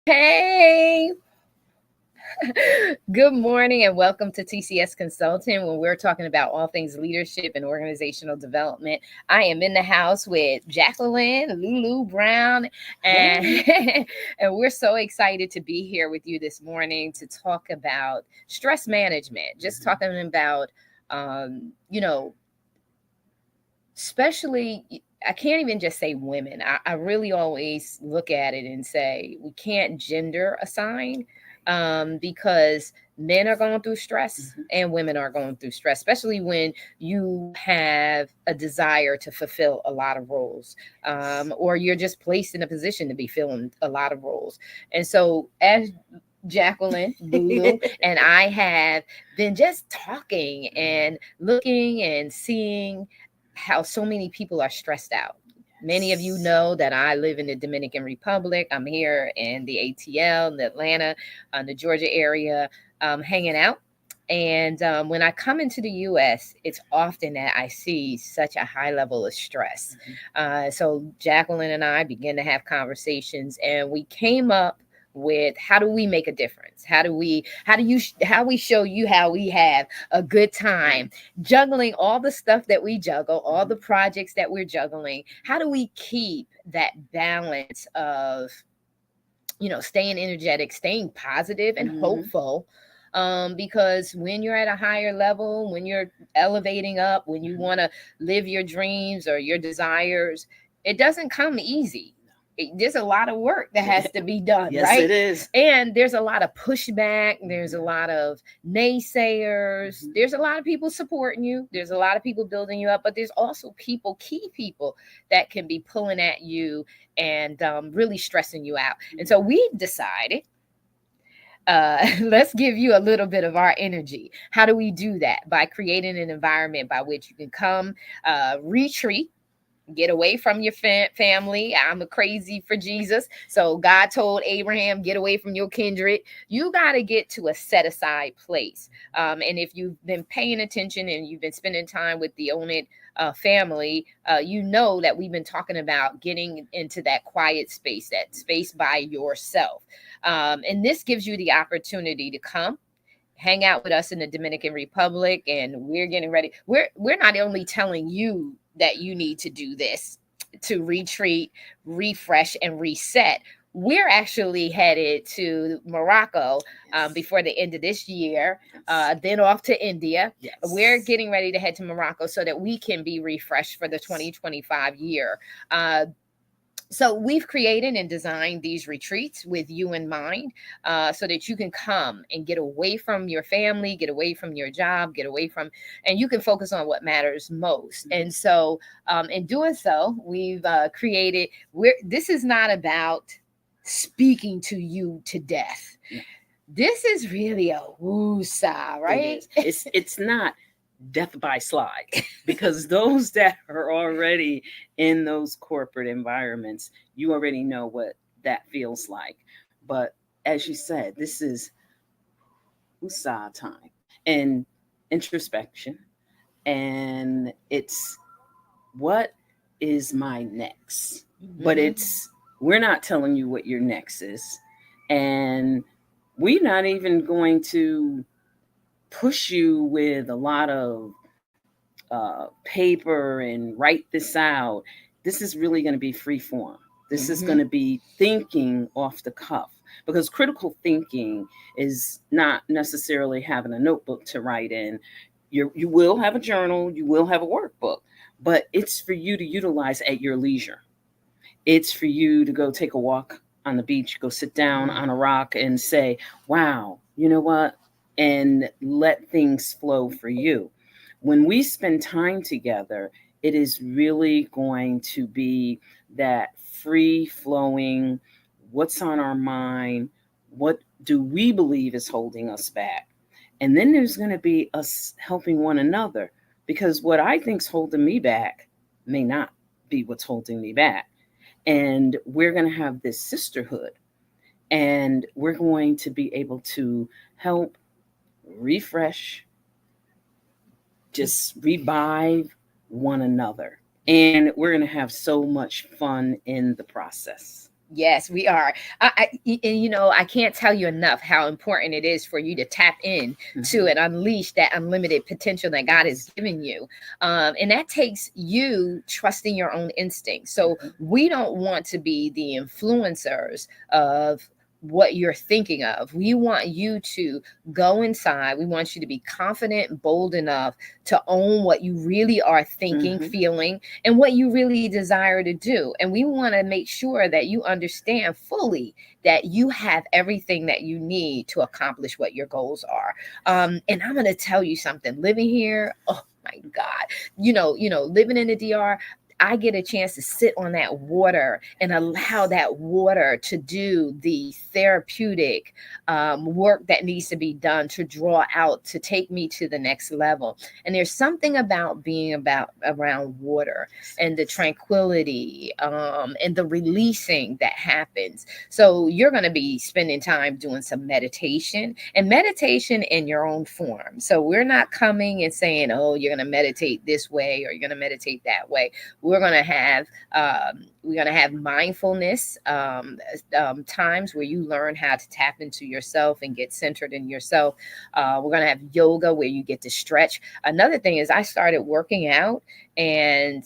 Hey, good morning and welcome to TCS Consulting when we're talking about all things leadership and organizational development. I am in the house with Jacqueline, Lulu Brown, and, Hey. and we're so excited to be here with you this morning to talk about stress management, just talking about, you know, especially I can't even just say women. I really always look at it and say we can't gender assign because men are going through stress and women are going through stress, especially when you have a desire to fulfill a lot of roles, or you're just placed in a position to be filling a lot of roles. And so as Jacqueline, Lulu, and I have been just talking and looking and seeing how so many people are stressed out. Many of you know that I live in the Dominican Republic. I'm here in the ATL, in the Atlanta, the Georgia area, hanging out. And when I come into the US, it's often that I see such a high level of stress. So Jacqueline and I begin to have conversations, and we came up with how do we make a difference? How we show you how we have a good time juggling all the stuff that we juggle, all the projects that we're juggling. How do we keep that balance of, staying energetic, staying positive and hopeful? Because when you're at a higher level, when you're elevating up, when you want to live your dreams or your desires, it doesn't come easy. There's a lot of work that has to be done, Yes, right? it is. And there's a lot of pushback. There's a lot of naysayers. There's a lot of people supporting you. There's a lot of people building you up, but there's also key people that can be pulling at you and really stressing you out. And so we decided, let's give you a little bit of our energy. How do we do that? By creating an environment by which you can come, retreat, get away from your family. I'm a crazy for Jesus. So God told Abraham, get away from your kindred. You got to get to a set aside place. And if you've been paying attention and you've been spending time with the Own It family, you know that we've been talking about getting into that quiet space, that space by yourself. And this gives you the opportunity to come hang out with us in the Dominican Republic, and we're getting ready. We're not only telling you that you need to do this to retreat, refresh, and reset. We're actually headed to Morocco before the end of this year, then off to India. Yes. We're getting ready to head to Morocco so that we can be refreshed for the 2025 year. So we've created and designed these retreats with you in mind, so that you can come and get away from your family, get away from your job, and you can focus on what matters most. And so in doing so, we've created, this is not about speaking to you to death. This is really a woo-saw, right? It's not death by slide because those that are already in those corporate environments, you already know what that feels like. But as you said, this is USA time and introspection, and it's what is my next. But it's we're not telling you what your next is, and we're not even going to push you with a lot of paper and write this out. This is really going to be free form. This is going to be thinking off the cuff, because critical thinking is not necessarily having a notebook to write in. You will have a journal, you will have a workbook, but it's for you to utilize at your leisure. It's for you to go take a walk on the beach, go sit down on a rock and say, wow, you know what? And let things flow for you. When we spend time together, it is really going to be that free flowing, what's on our mind, what do we believe is holding us back? And then there's going to be us helping one another, because what I think's holding me back may not be what's holding me back. And we're going to have this sisterhood, and we're going to be able to help refresh, just revive one another. And we're going to have so much fun in the process. Yes, we are. And I can't tell you enough how important it is for you to tap in to and unleash that unlimited potential that God has given you. And that takes you trusting your own instincts. So we don't want to be the influencers of what you're thinking of. We want you to go inside. We want you to be confident, bold enough to own what you really are thinking, feeling, and what you really desire to do. And we want to make sure that you understand fully that you have everything that you need to accomplish what your goals are. And I'm going to tell you something, living here, oh my God, living in the DR, I get a chance to sit on that water and allow that water to do the therapeutic work that needs to be done to draw out, to take me to the next level. And there's something about being around water and the tranquility and the releasing that happens. So you're going to be spending time doing some meditation, and meditation in your own form. So we're not coming and saying, oh, you're going to meditate this way or you're going to meditate that way. We're going to have mindfulness times where you learn how to tap into yourself and get centered in yourself. We're going to have yoga where you get to stretch. Another thing is I started working out, and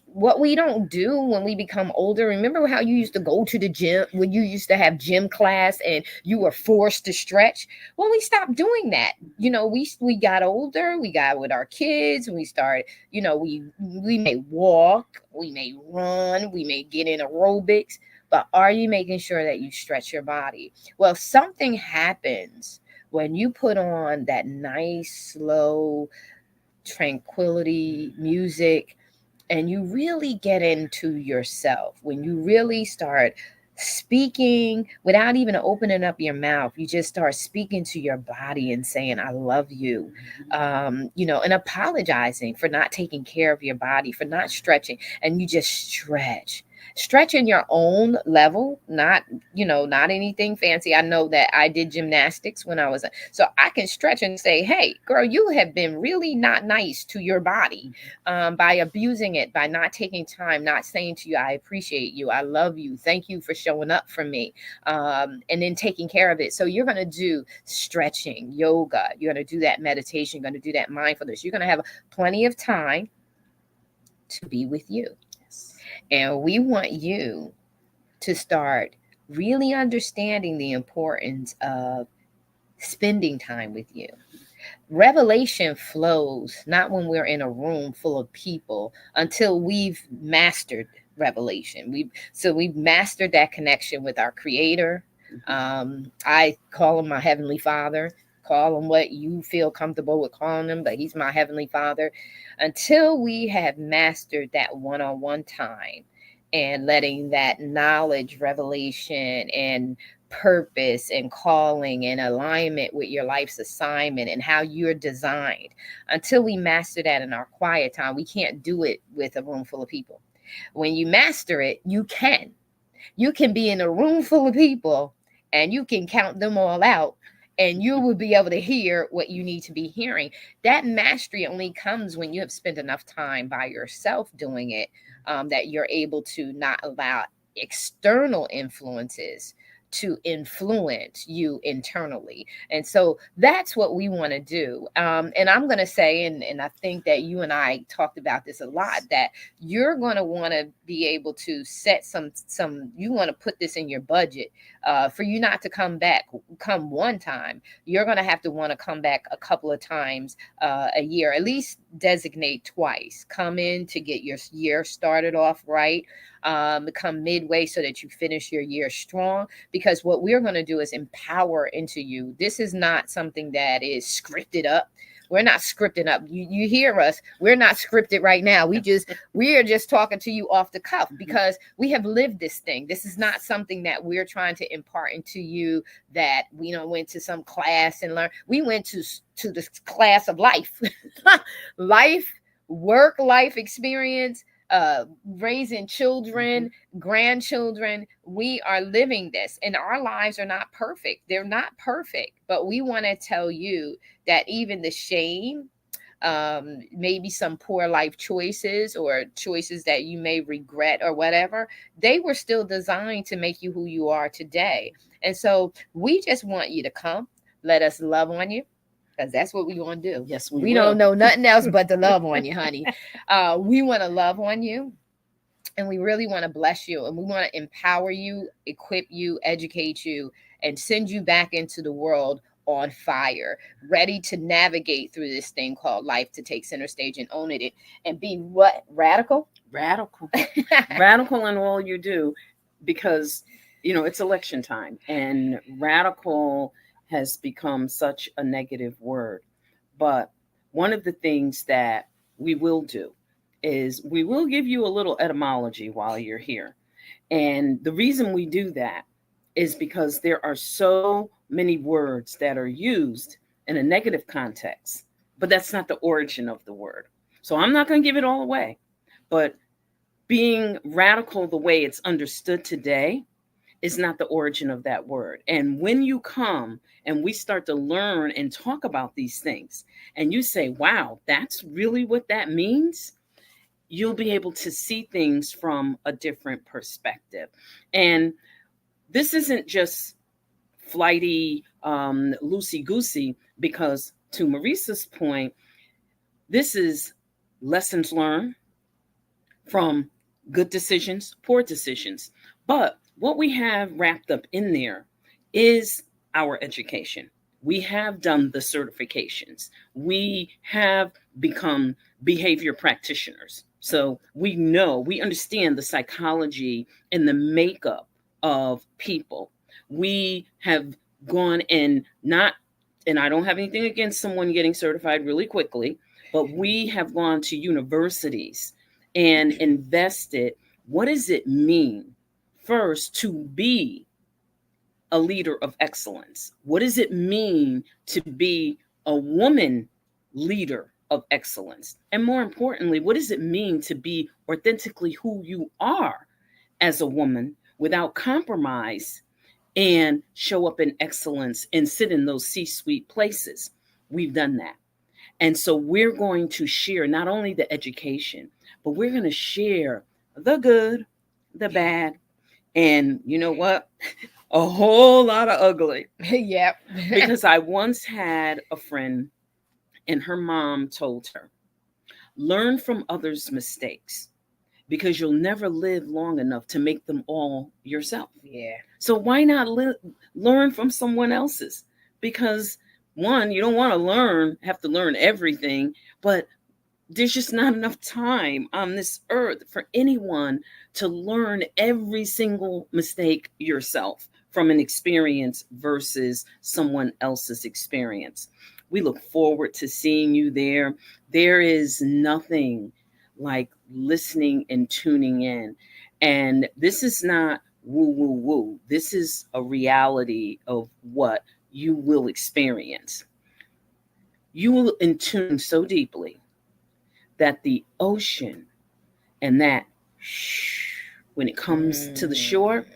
what we don't do when we become older. Remember how you used to go to the gym when you used to have gym class and you were forced to stretch? Well, we stopped doing that. We got older, we got with our kids, and we started, we may walk, we may run, we may get in aerobics, but are you making sure that you stretch your body? Well, something happens when you put on that nice, slow, tranquility music and you really get into yourself, when you really start speaking without even opening up your mouth, you just start speaking to your body and saying, I love you, and apologizing for not taking care of your body, for not stretching. And you just stretch in your own level, not anything fancy. I know that I did gymnastics when I was, so I can stretch and say, hey, girl, you have been really not nice to your body by abusing it, by not taking time, not saying to you, I appreciate you, I love you, thank you for showing up for me, and then taking care of it. So you're going to do stretching, yoga, you're going to do that meditation, you're going to do that mindfulness. You're going to have plenty of time to be with you. And we want you to start really understanding the importance of spending time with you. Revelation flows not when we're in a room full of people, until we've mastered revelation. We've mastered that connection with our Creator. I call him my Heavenly Father. Call him what you feel comfortable with calling him, but he's my Heavenly Father. Until we have mastered that one-on-one time and letting that knowledge, revelation, and purpose and calling and alignment with your life's assignment and how you're designed, until we master that in our quiet time, we can't do it with a room full of people. When you master it, you can be in a room full of people and you can count them all out, and you will be able to hear what you need to be hearing. That mastery only comes when you have spent enough time by yourself doing it, that you're able to not allow external influences to influence you internally. And so that's what we want to do. And I'm going to say, and I think that you and I talked about this a lot, that you're going to want to be able to set you want to put this in your budget, for you not to come one time. You're going to have to want to come back a couple of times a year, at least designate twice. Come in to get your year started off right. Come midway so that you finish your year strong, because what we're going to do is empower into you. This is not something that is scripted up. We're not scripting up. You hear us. We're not scripted right now. We are just talking to you off the cuff because we have lived this thing. This is not something that we're trying to impart into you, that we went to some class and learned. We went to the class of life, life experience, raising children, grandchildren. We are living this, and our lives are not perfect. They're not perfect, but we want to tell you that even the shame maybe some poor life choices or choices that you may regret or whatever, they were still designed to make you who you are today. And so we just want you to come, let us love on you, because that's what we want to do. Yes, We will. don't know nothing else but to love on you, honey. We want to love on you, and we really want to bless you, and we want to empower you, equip you, educate you, and send you back into the world on fire, ready to navigate through this thing called life, to take center stage and own it, and be what? Radical? Radical. Radical in all you do, because it's election time, and radical has become such a negative word. But one of the things that we will do is we will give you a little etymology while you're here. And the reason we do that is because there are so many words that are used in a negative context, but that's not the origin of the word. So I'm not going to give it all away. But being radical the way it's understood today is not the origin of that word. And when you come and we start to learn and talk about these things, and you say, wow, that's really what that means, you'll be able to see things from a different perspective. And this isn't just flighty, loosey-goosey, because to Marisa's point, this is lessons learned from good decisions, poor decisions. But what we have wrapped up in there is our education. We have done the certifications. We have become behavior practitioners. So we understand the psychology and the makeup of people. We have gone and I don't have anything against someone getting certified really quickly, but we have gone to universities and invested. What does it mean first to be a leader of excellence? What does it mean to be a woman leader of excellence? And more importantly, what does it mean to be authentically who you are as a woman without compromise, and show up in excellence and sit in those C-suite places? We've done that. And so we're going to share not only the education, but we're going to share the good, the bad, and you know what? A whole lot of ugly. Yep. Because I once had a friend, and her mom told her, learn from others' mistakes, because you'll never live long enough to make them all yourself. Yeah. So why not learn from someone else's? Because one, you don't want to have to learn everything, but there's just not enough time on this earth for anyone to learn every single mistake yourself from an experience versus someone else's experience. We look forward to seeing you there. There is nothing like listening and tuning in. And this is not woo, woo, woo. This is a reality of what you will experience. You will intune so deeply that the ocean and that shh, when it comes to the shore,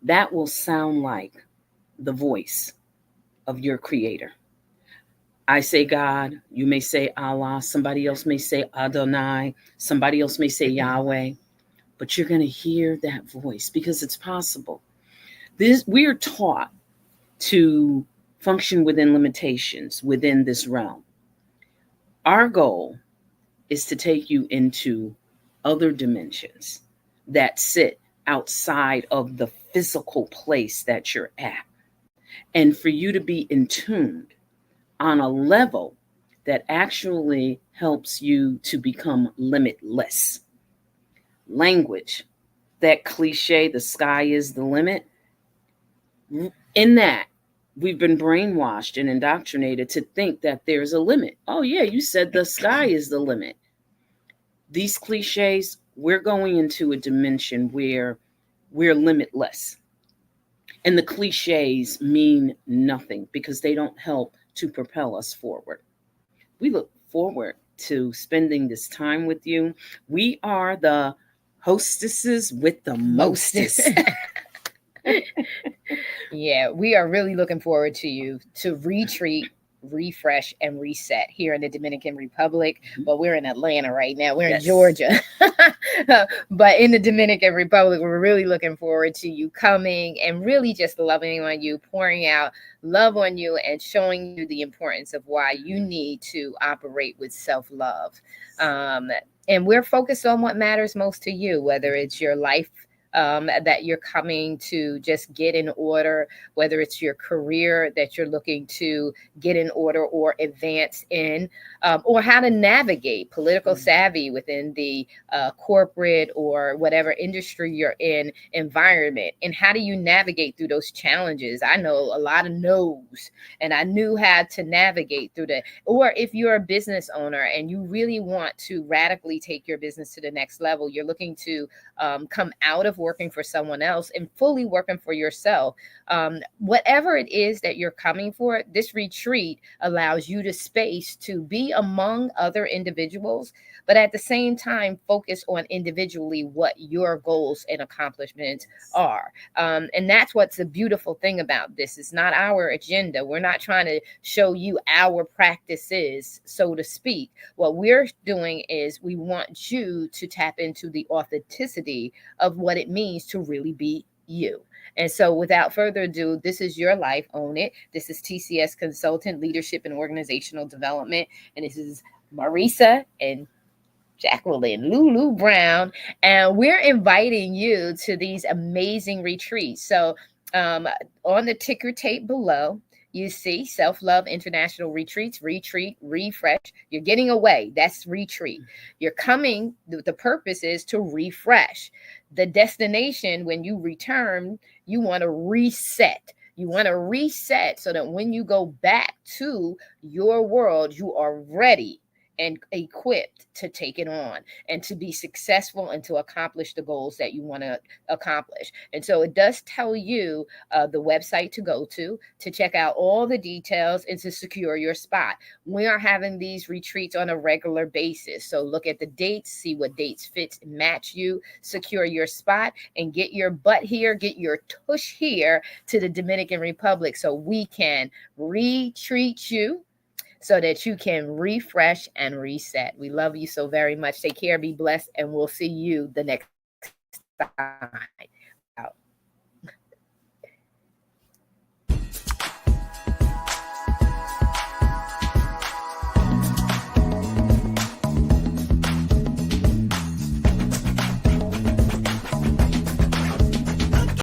that will sound like the voice of your creator. I say God, you may say Allah, somebody else may say Adonai, somebody else may say Yahweh, but you're going to hear that voice because it's possible. We are taught to function within limitations within this realm. Our goal is to take you into other dimensions that sit outside of the physical place that you're at, and for you to be in tune on a level that actually helps you to become limitless. Language, that cliche, the sky is the limit, in that we've been brainwashed and indoctrinated to think that there's a limit. Oh yeah, you said the sky is the limit. These cliches, we're going into a dimension where we're limitless. And the cliches mean nothing because they don't help to propel us forward. We look forward to spending this time with you. We are the hostesses with the mostest. Yeah, we are really looking forward to you to retreat refresh, and reset here in the Dominican Republic. But we're in Atlanta right now. We're in Yes. Georgia. But in the Dominican Republic, we're really looking forward to you coming and really just loving on you, pouring out love on you, and showing you the importance of why you need to operate with self-love. And we're focused on what matters most to you, whether it's your life that you're coming to just get in order, whether it's your career that you're looking to get in order or advance in, or how to navigate political savvy within the corporate or whatever industry you're in environment. And how do you navigate through those challenges? I know a lot of no's, and I knew how to navigate through that. Or if you're a business owner and you really want to radically take your business to the next level, you're looking to come out of working for someone else and fully working for yourself. Whatever it is that you're coming for, this retreat allows you the space to be among other individuals, but at the same time, focus on individually what your goals and accomplishments are. And that's what's the beautiful thing about this. It's not our agenda. We're not trying to show you our practices, so to speak. What we're doing is we want you to tap into the authenticity of what it means to really be you. And so without further ado, this is your life, own it. This is TCS Consultant, Leadership and Organizational Development. And this is Marisa and Jacqueline Lulu Brown. And we're inviting you to these amazing retreats. So on the ticker tape below, you see Self-Love International Retreats, retreat, refresh. You're getting away. That's retreat. You're coming. The purpose is to refresh. The destination, when you return, you want to reset. You want to reset so that when you go back to your world, you are ready and equipped to take it on and to be successful and to accomplish the goals that you want to accomplish. And so it does tell you the website to go to check out all the details and to secure your spot. We are having these retreats on a regular basis. So look at the dates, see what dates fit and match you, secure your spot, and get your butt here, get your tush here to the Dominican Republic so we can retreat you so that you can refresh and reset. We love you so very much. Take care, be blessed, and we'll see you the next time.